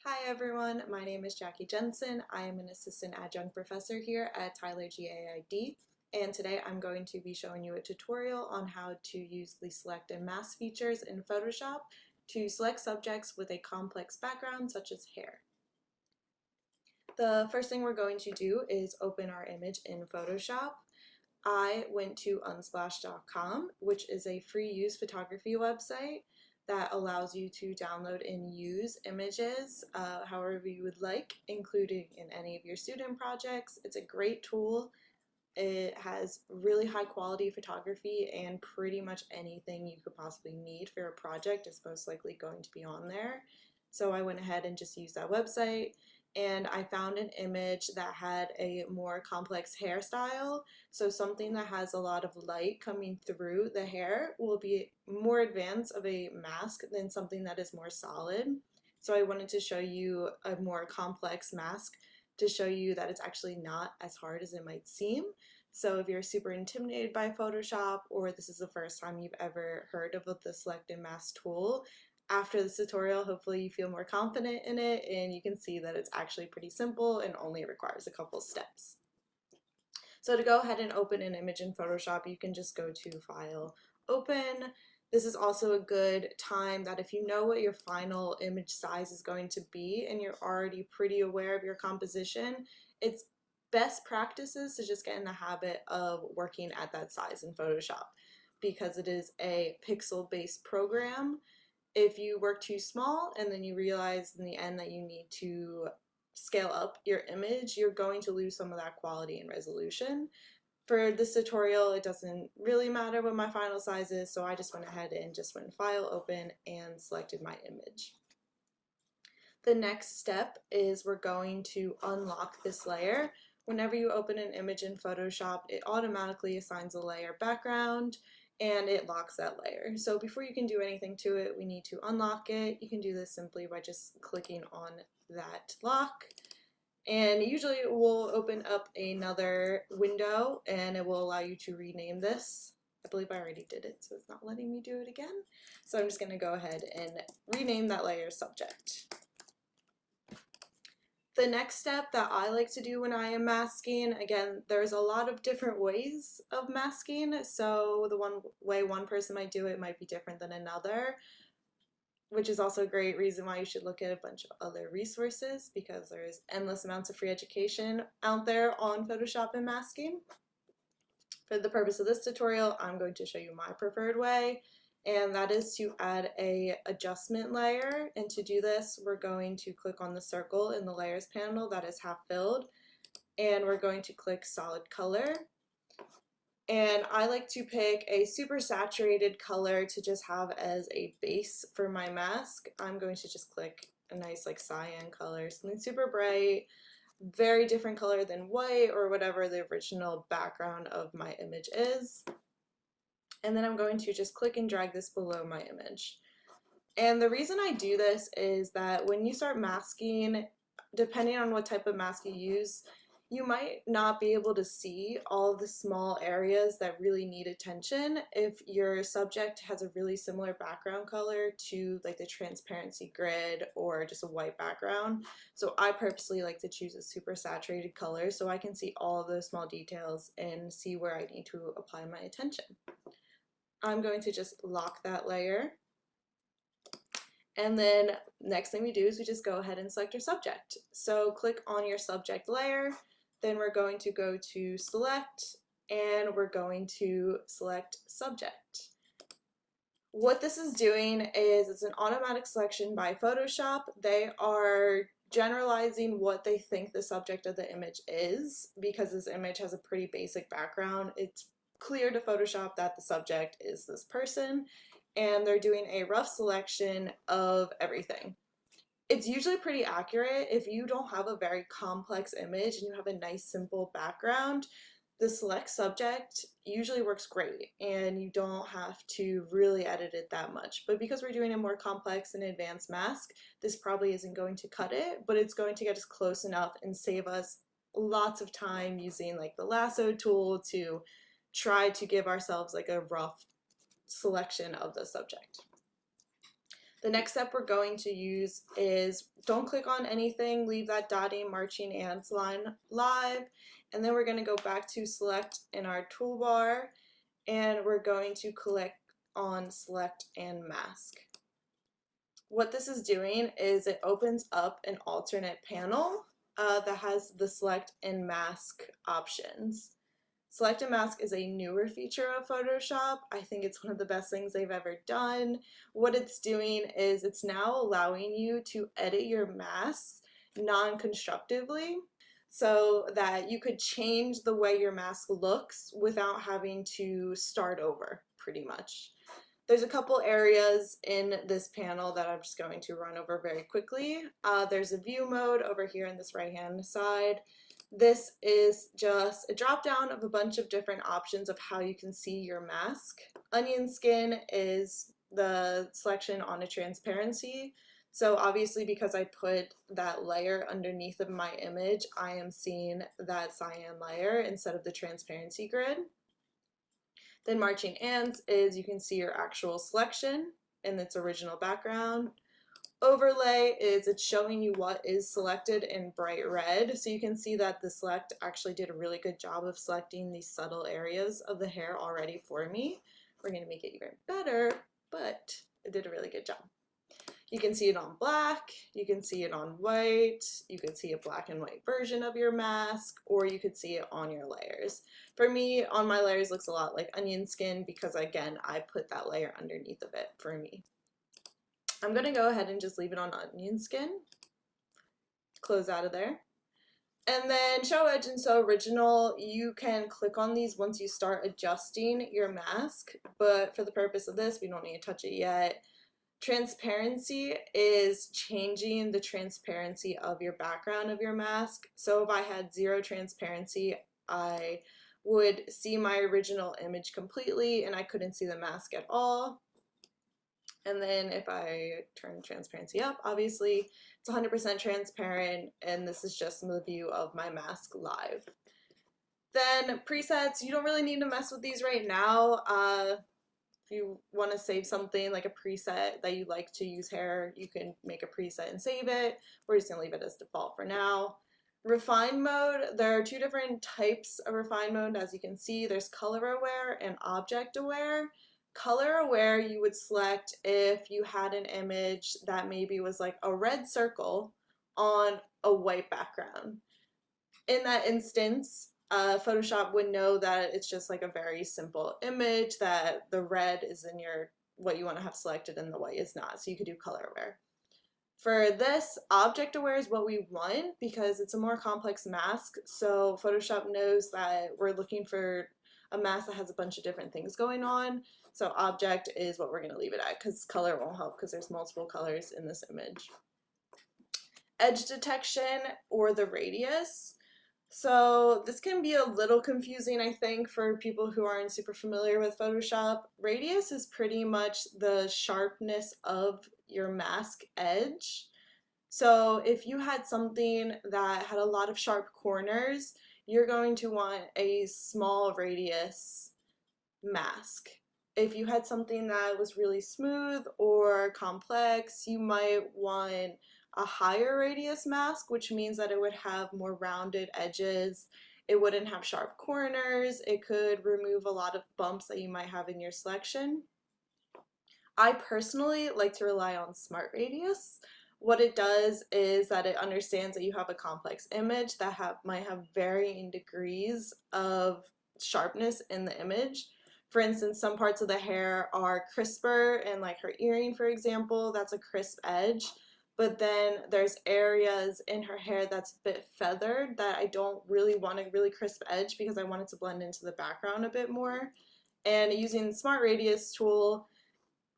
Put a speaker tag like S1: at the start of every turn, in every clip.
S1: Hi everyone, my name is Jackie Jensen. I am an assistant adjunct professor here at Tyler GAID, and today I'm going to be showing you a tutorial on how to use the select and mask features in Photoshop to select subjects with a complex background such as hair. The first thing we're going to do is open our image in Photoshop. I went to Unsplash.com, which is a free use photography website that allows you to download and use images however you would like, including in any of your student projects. It's a great tool. It has really high quality photography, and pretty much anything you could possibly need for a project is most likely going to be on there. So I went ahead and just used that website, and I found an image that had a more complex hairstyle. So something that has a lot of light coming through the hair will be more advanced of a mask than something that is more solid. So I wanted to show you a more complex mask to show you that it's actually not as hard as it might seem. So if you're super intimidated by Photoshop, or this is the first time you've ever heard of the select and mask tool, after this tutorial, hopefully you feel more confident in it and you can see that it's actually pretty simple and only requires a couple steps. So to go ahead and open an image in Photoshop, you can just go to File, Open. This is also a good time that if you know what your final image size is going to be and you're already pretty aware of your composition, it's best practices to just get in the habit of working at that size in Photoshop because it is a pixel-based program. If you work too small and then you realize in the end that you need to scale up your image, you're going to lose some of that quality and resolution. For this tutorial, it doesn't really matter what my final size is, so I just went ahead and just went File, Open, and selected my image. The next step is we're going to unlock this layer. Whenever you open an image in Photoshop, it automatically assigns a layer background and it locks that layer. So before you can do anything to it, we need to unlock it. You can do this simply by just clicking on that lock. And usually it will open up another window and it will allow you to rename this. I believe I already did it, so it's not letting me do it again. So I'm just going to go ahead and rename that layer subject. The next step that I like to do when I am masking, again, there's a lot of different ways of masking, so the one way one person might do it might be different than another, which is also a great reason why you should look at a bunch of other resources because there's endless amounts of free education out there on Photoshop and masking. For the purpose of this tutorial, I'm going to show you my preferred way, and that is to add a adjustment layer. And to do this, we're going to click on the circle in the layers panel that is half filled, and we're going to click solid color. And I like to pick a super saturated color to just have as a base for my mask. I'm going to just click a nice like cyan color, something super bright, very different color than white or whatever the original background of my image is. And then I'm going to just click and drag this below my image. And the reason I do this is that when you start masking, depending on what type of mask you use, you might not be able to see all of the small areas that really need attention if your subject has a really similar background color to like the transparency grid or just a white background. So I purposely like to choose a super saturated color so I can see all of those small details and see where I need to apply my attention. I'm going to just lock that layer. And then next thing we do is we just go ahead and select our subject. So click on your subject layer, then we're going to go to select, and we're going to select subject. What this is doing is it's an automatic selection by Photoshop. They are generalizing what they think the subject of the image is because this image has a pretty basic background. It's clear to Photoshop that the subject is this person, and they're doing a rough selection of everything. It's usually pretty accurate. If you don't have a very complex image and you have a nice simple background, the select subject usually works great and you don't have to really edit it that much. But because we're doing a more complex and advanced mask, this probably isn't going to cut it, but it's going to get us close enough and save us lots of time using like the lasso tool to try to give ourselves like a rough selection of the subject. The next step we're going to use is don't click on anything, leave that dotting marching ants line live, and then we're going to go back to select in our toolbar, and we're going to click on select and mask. What this is doing is it opens up an alternate panel that has the select and mask options. Select and mask is a newer feature of Photoshop. I think it's one of the best things they've ever done. What it's doing is it's now allowing you to edit your masks non-constructively so that you could change the way your mask looks without having to start over, pretty much. There's a couple areas in this panel that I'm just going to run over very quickly. There's a view mode over here on this right hand side. This is just a drop down of a bunch of different options of how you can see your mask. Onion skin is the selection on a transparency. So obviously because I put that layer underneath of my image, I am seeing that cyan layer instead of the transparency grid. Then marching ants is you can see your actual selection in its original background. Overlay is it's showing you what is selected in bright red, so you can see that the select actually did a really good job of selecting these subtle areas of the hair already for me. We're going to make it even better, but it did a really good job. You can see it on black, you can see it on white, you could see a black and white version of your mask, or you could see it on your layers. For me, on my layers looks a lot like onion skin because again, I put that layer underneath of it for me. I'm going to go ahead and just leave it on onion skin, close out of there. And then show edge and show original, you can click on these once you start adjusting your mask, but for the purpose of this, we don't need to touch it yet. Transparency is changing the transparency of your background of your mask. So if I had 0 transparency, I would see my original image completely and I couldn't see the mask at all. And then if I turn transparency up, obviously it's 100% transparent, and this is just the view of my mask live. Then presets, you don't really need to mess with these right now. If you want to save something like a preset that you like to use hair, you can make a preset and save it. We're just going to leave it as default for now. Refine mode, there are 2 different types of refine mode. As you can see, there's color aware and object aware. Color aware you would select if you had an image that maybe was like a red circle on a white background. In that instance, Photoshop would know that it's just like a very simple image, that the red is in your what you want to have selected and the white is not, so you could do color aware. For this, object aware is what we want because it's a more complex mask, so Photoshop knows that we're looking for a mask that has a bunch of different things going on, so object is what we're going to leave it at because color won't help because there's multiple colors in this image. Edge detection or the radius. So this can be a little confusing, I think, for people who aren't super familiar with Photoshop. Radius is pretty much the sharpness of your mask edge. So if you had something that had a lot of sharp corners, you're going to want a small radius mask. If you had something that was really smooth or complex, you might want a higher radius mask, which means that it would have more rounded edges. It wouldn't have sharp corners. It could remove a lot of bumps that you might have in your selection. I personally like to rely on Smart Radius. What it does is that it understands that you have a complex image that might have varying degrees of sharpness in the image. For instance, some parts of the hair are crisper, and like her earring, for example, that's a crisp edge. But then there's areas in her hair that's a bit feathered that I don't really want a really crisp edge because I want it to blend into the background a bit more. And using the Smart Radius tool,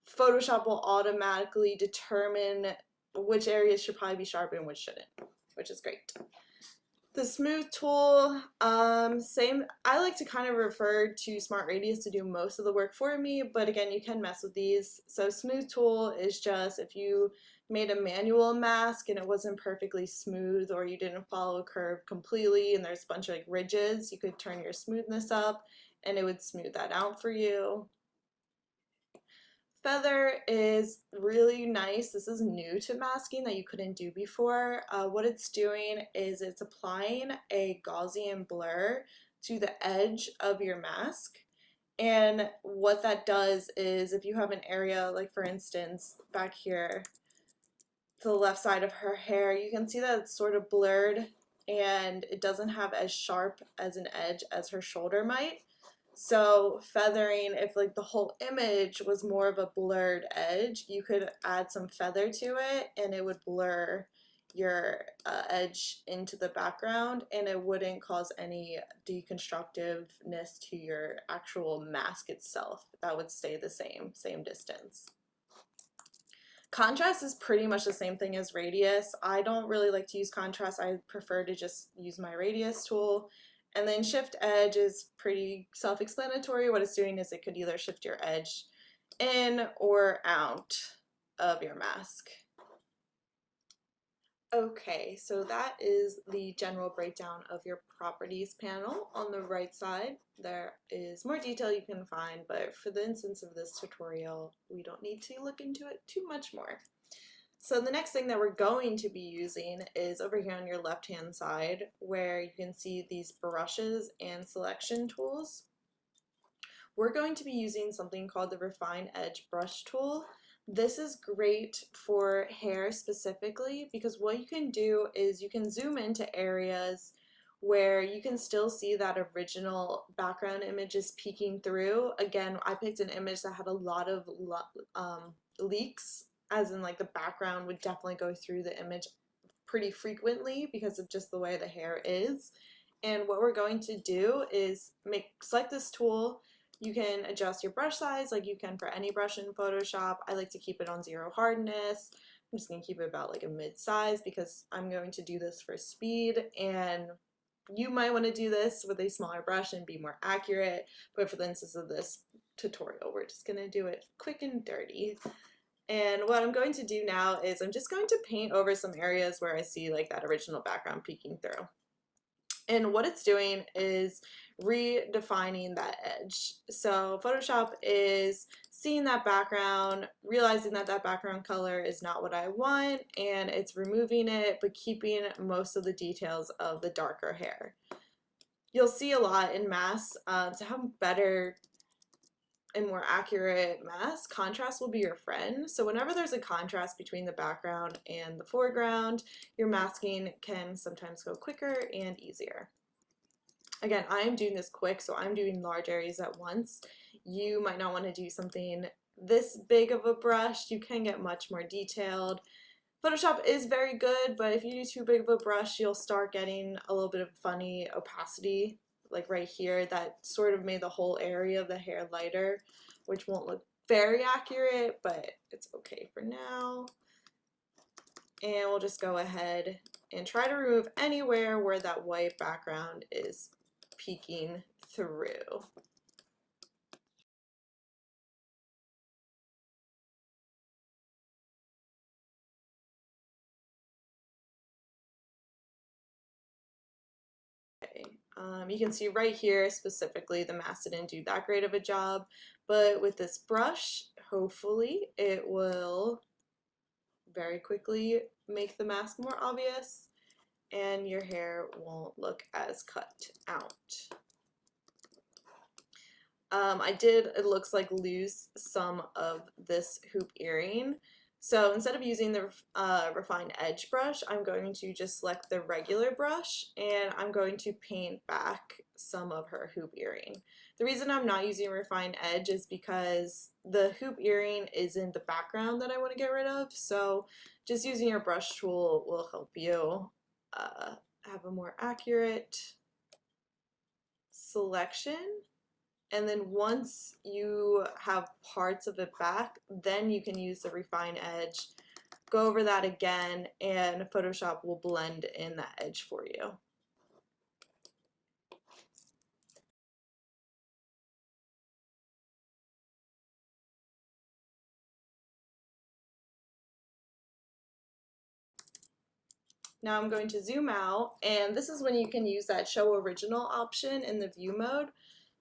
S1: Photoshop will automatically determine which areas should probably be sharp and which shouldn't, which is great. The smooth tool, same. I like to kind of refer to Smart Radius to do most of the work for me, but again, you can mess with these. So smooth tool is just if you made a manual mask and it wasn't perfectly smooth, or you didn't follow a curve completely and there's a bunch of like ridges, you could turn your smoothness up and it would smooth that out for you. Feather is really nice. This is new to masking that you couldn't do before. What it's doing is it's applying a Gaussian blur to the edge of your mask. And what that does is if you have an area, like for instance, back here to the left side of her hair, you can see that it's sort of blurred and it doesn't have as sharp as an edge as her shoulder might. So feathering, if like the whole image was more of a blurred edge, you could add some feather to it and it would blur your edge into the background and it wouldn't cause any deconstructiveness to your actual mask itself. That would stay the same distance. Contrast is pretty much the same thing as radius. I don't really like to use contrast. I prefer to just use my radius tool. And then shift edge is pretty self-explanatory. What it's doing is it could either shift your edge in or out of your mask. Okay, so that is the general breakdown of your properties panel. On the right side, there is more detail you can find, but for the instance of this tutorial, we don't need to look into it too much more. So the next thing that we're going to be using is over here on your left-hand side, where you can see these brushes and selection tools. We're going to be using something called the Refine Edge Brush Tool. This is great for hair specifically because what you can do is you can zoom into areas where you can still see that original background image is peeking through. Again, I picked an image that had a lot of leaks, as in like the background would definitely go through the image pretty frequently because of just the way the hair is. And what we're going to do is select this tool. You can adjust your brush size like you can for any brush in Photoshop. I like to keep it on 0 hardness. I'm just going to keep it about like a mid-size because I'm going to do this for speed, and you might want to do this with a smaller brush and be more accurate, but for the instance of this tutorial, we're just going to do it quick and dirty. And what I'm going to do now is I'm just going to paint over some areas where I see like that original background peeking through. And what it's doing is redefining that edge. So Photoshop is seeing that background, realizing that that background color is not what I want, and it's removing it, but keeping most of the details of the darker hair. You'll see a lot in masks. To have better and more accurate mask, contrast will be your friend. So whenever there's a contrast between the background and the foreground, your masking can sometimes go quicker and easier. Again, I'm doing this quick, so I'm doing large areas at once. You might not want to do something this big of a brush. You can get much more detailed. Photoshop is very good, but if you do too big of a brush, you'll start getting a little bit of funny opacity, like right here, that sort of made the whole area of the hair lighter, which won't look very accurate, but it's okay for now. And we'll just go ahead and try to remove anywhere where that white background is peeking through. Okay. You can see right here specifically the mask didn't do that great of a job, but with this brush, hopefully it will very quickly make the mask more obvious and your hair won't look as cut out. I did, it looks like, lose some of this hoop earring. So instead of using the Refine Edge brush, I'm going to just select the regular brush and I'm going to paint back some of her hoop earring. The reason I'm not using Refine Edge is because the hoop earring is in the background that I want to get rid of. So just using your brush tool will help you have a more accurate selection. And then once you have parts of it back, then you can use the Refine Edge, go over that again, and Photoshop will blend in that edge for you. Now I'm going to zoom out, and this is when you can use that Show Original option in the view mode.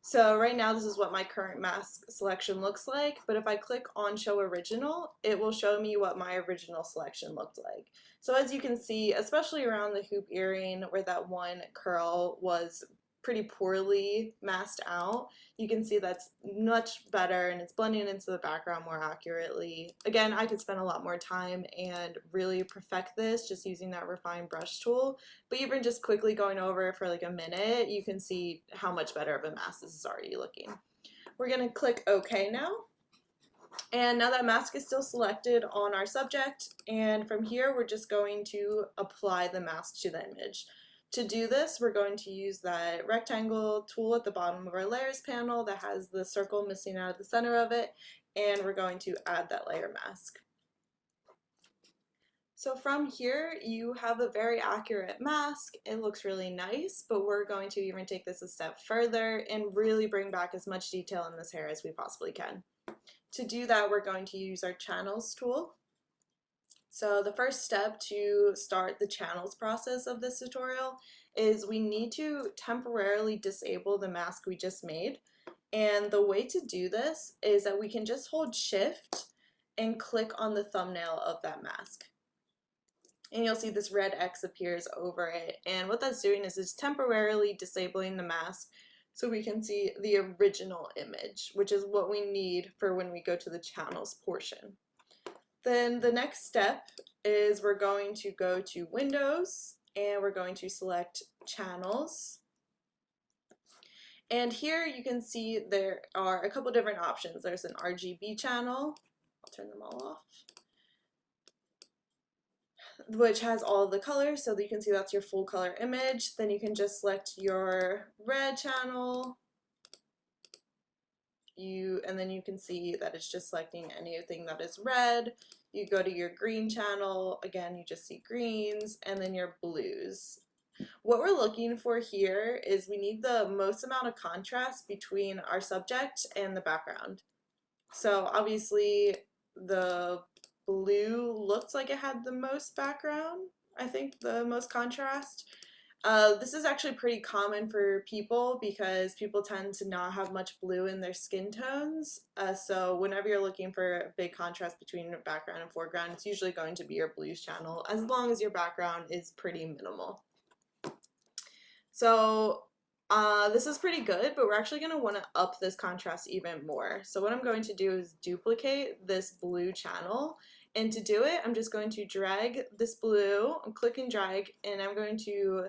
S1: So right now this is what my current mask selection looks like, but if I click on show original, it will show me what my original selection looked like. So as you can see, especially around the hoop earring where that one curl was pretty poorly masked out, you can see that's much better and it's blending into the background more accurately. Again, I could spend a lot more time and really perfect this just using that refined brush tool, but even just quickly going over it for like a minute, you can see how much better of a mask this is already looking. We're going to click OK now. And now that mask is still selected on our subject, and from here we're just going to apply the mask to the image. To do this, we're going to use that rectangle tool at the bottom of our layers panel that has the circle missing out of the center of it, and we're going to add that layer mask. So from here, you have a very accurate mask. It looks really nice, but we're going to even take this a step further and really bring back as much detail in this hair as we possibly can. To do that, we're going to use our channels tool. So the first step to start the channels process of this tutorial is we need to temporarily disable the mask we just made. And the way to do this is that we can just hold Shift and click on the thumbnail of that mask. And you'll see this red X appears over it. And what that's doing is it's temporarily disabling the mask so we can see the original image, which is what we need for when we go to the channels portion. Then the next step is we're going to go to Windows and we're going to select Channels. And here you can see there are a couple different options. There's an RGB channel. I'll turn them all off, which has all of the colors, so that you can see that's your full color image. Then you can just select your red channel, and then you can see that it's just selecting anything that is red. You go to your green channel, again you just see greens, and then your blues. What we're looking for here is we need the most amount of contrast between our subject and the background. So obviously the blue looked like it had the most background, I think the most contrast. This is actually pretty common for people because people tend to not have much blue in their skin tones. So whenever you're looking for a big contrast between background and foreground, it's usually going to be your blues channel, as long as your background is pretty minimal. So this is pretty good, but we're actually going to want to up this contrast even more. So what I'm going to do is duplicate this blue channel. And to do it, I'm just going to drag this blue, click and drag, and I'm going to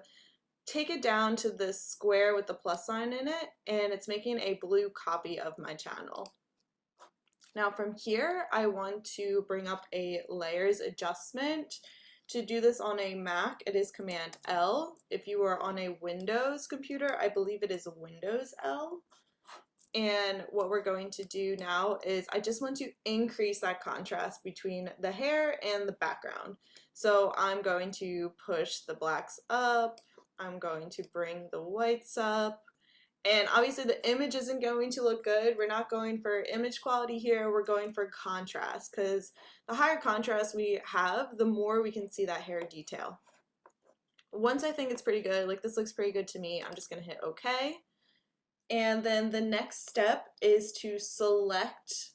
S1: take it down to this square with the plus sign in it, and it's making a blue copy of my channel. Now from here, I want to bring up a layers adjustment. To do this on a Mac, it is Command L. If you are on a Windows computer, I believe it is Windows L. And what we're going to do now is I just want to increase that contrast between the hair and the background. So I'm going to push the blacks up, I'm going to bring the whites up, and obviously the image isn't going to look good. We're not going for image quality here, we're going for contrast, because the higher contrast we have, the more we can see that hair detail. Once I think it's pretty good, like this looks pretty good to me, I'm just going to hit OK. And then the next step is to select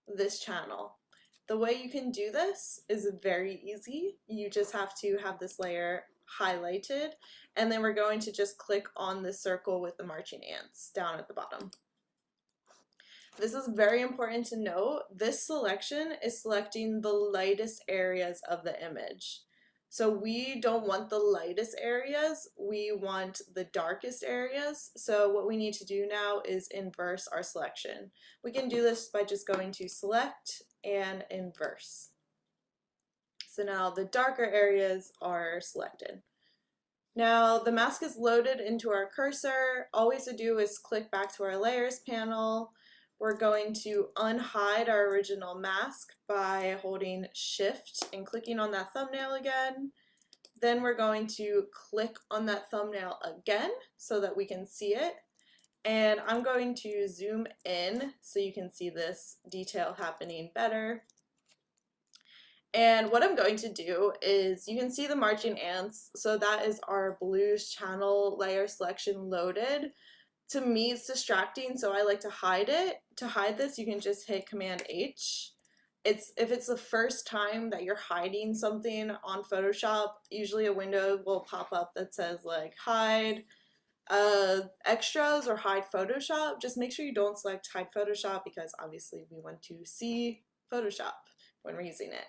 S1: this channel. The way you can do this is very easy. You just have to have this layer highlighted, and then we're going to just click on the circle with the marching ants down at the bottom. This is very important to note. This selection is selecting the lightest areas of the image. So we don't want the lightest areas, we want the darkest areas. So what we need to do now is inverse our selection. We can do this by just going to select and inverse. So now the darker areas are selected. Now the mask is loaded into our cursor. All we have to do is click back to our layers panel. We're going to unhide our original mask by holding Shift and clicking on that thumbnail again. Then we're going to click on that thumbnail again so that we can see it. And I'm going to zoom in so you can see this detail happening better. And what I'm going to do is, you can see the marching ants, so that is our blues channel layer selection loaded. to me it's distracting, so I like to hide it. To hide this, you can just hit Command H. If it's the first time that you're hiding something on Photoshop, usually a window will pop up that says like hide extras or hide Photoshop. Just make sure you don't select hide Photoshop because obviously we want to see Photoshop when we're using it.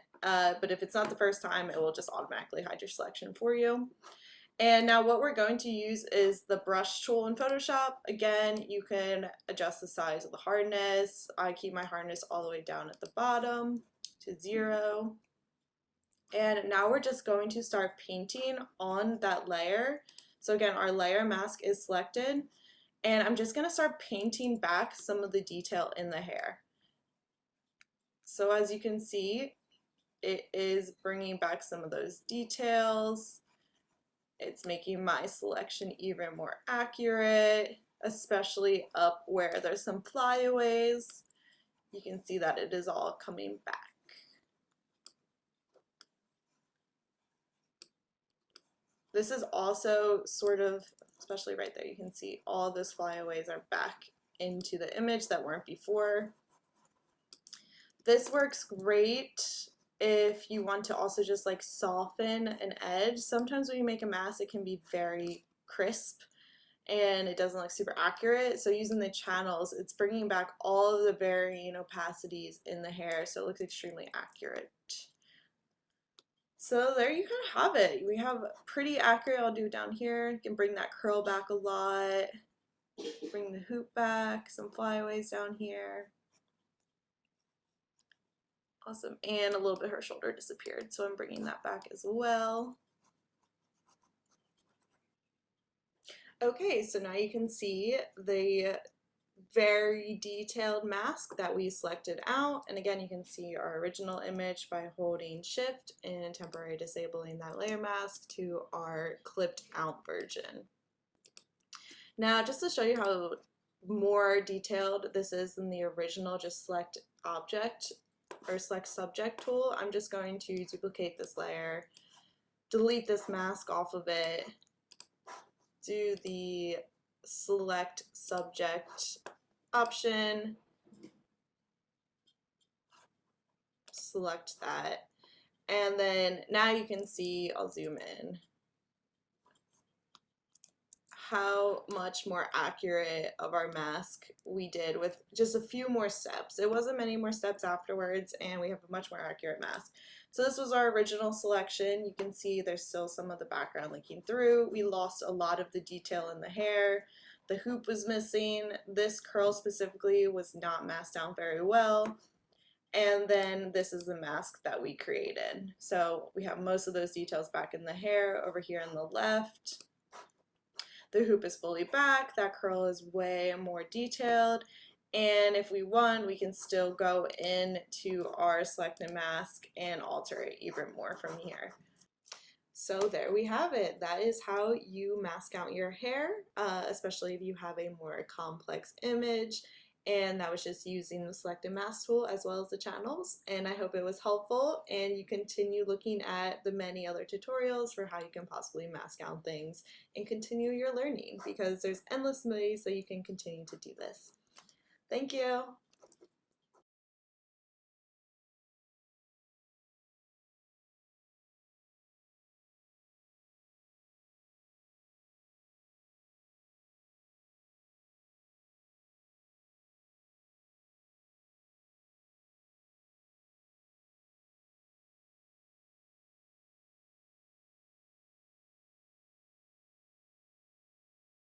S1: But if it's not the first time, it will just automatically hide your selection for you. And now what we're going to use is the brush tool in Photoshop. Again, you can adjust the size of the hardness. I keep my hardness all the way down at the bottom to 0. And now we're just going to start painting on that layer. So again, our layer mask is selected, and I'm just going to start painting back some of the detail in the hair. So as you can see, it is bringing back some of those details. It's making my selection even more accurate, especially up where there's some flyaways. You can see that it is all coming back. This is also sort of, especially right there, you can see all those flyaways are back into the image that weren't before. This works great if you want to also just like soften an edge. Sometimes when you make a mask, it can be very crisp and it doesn't look super accurate. So using the channels, it's bringing back all of the varying opacities in the hair, so it looks extremely accurate. So there you kind of have it. We have pretty accurate. I'll do it down here. You can bring that curl back a lot. Bring the hoop back, some flyaways down here. Awesome. And a little bit her shoulder disappeared, so I'm bringing that back as well. Okay, so now you can see the very detailed mask that we selected out. And again, you can see our original image by holding Shift and temporarily disabling that layer mask to our clipped out version. Now, just to show you how more detailed this is than the original just select object or select subject tool, I'm just going to duplicate this layer, delete this mask off of it, do the select subject option, select that, and then now you can see, I'll zoom in, how much more accurate of our mask we did with just a few more steps. It wasn't many more steps afterwards, and we have a much more accurate mask. So this was our original selection. You can see there's still some of the background leaking through. We lost a lot of the detail in the hair. The hoop was missing. This curl specifically was not masked down very well. And then this is the mask that we created. So we have most of those details back in the hair. Over here on the left, the hoop is fully back. That curl is way more detailed. And if we want, we can still go into our selected mask and alter it even more from here. So there we have it. That is how you mask out your hair, especially if you have a more complex image. And that was just using the selected mask tool as well as the channels. And I hope it was helpful, and you continue looking at the many other tutorials for how you can possibly mask out things and continue your learning, because there's endless ways that you can continue to do this. Thank you.